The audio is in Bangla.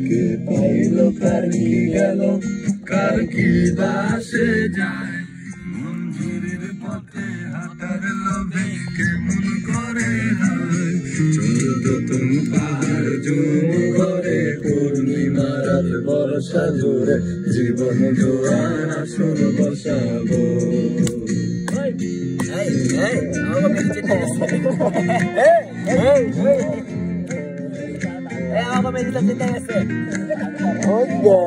কে পাইলো কার কি গেল কার কি বাসে যায় মঞ্জুরির পথে হাতার লোভে কেমন করে হয় চোদ্দ তুম পাহাড় জুম ঘরে পূর্ণিমা রাত বর্ষা জুড়ে জীবন জোয়ার আসর বসাবো Apa medida você tem esse? Olha!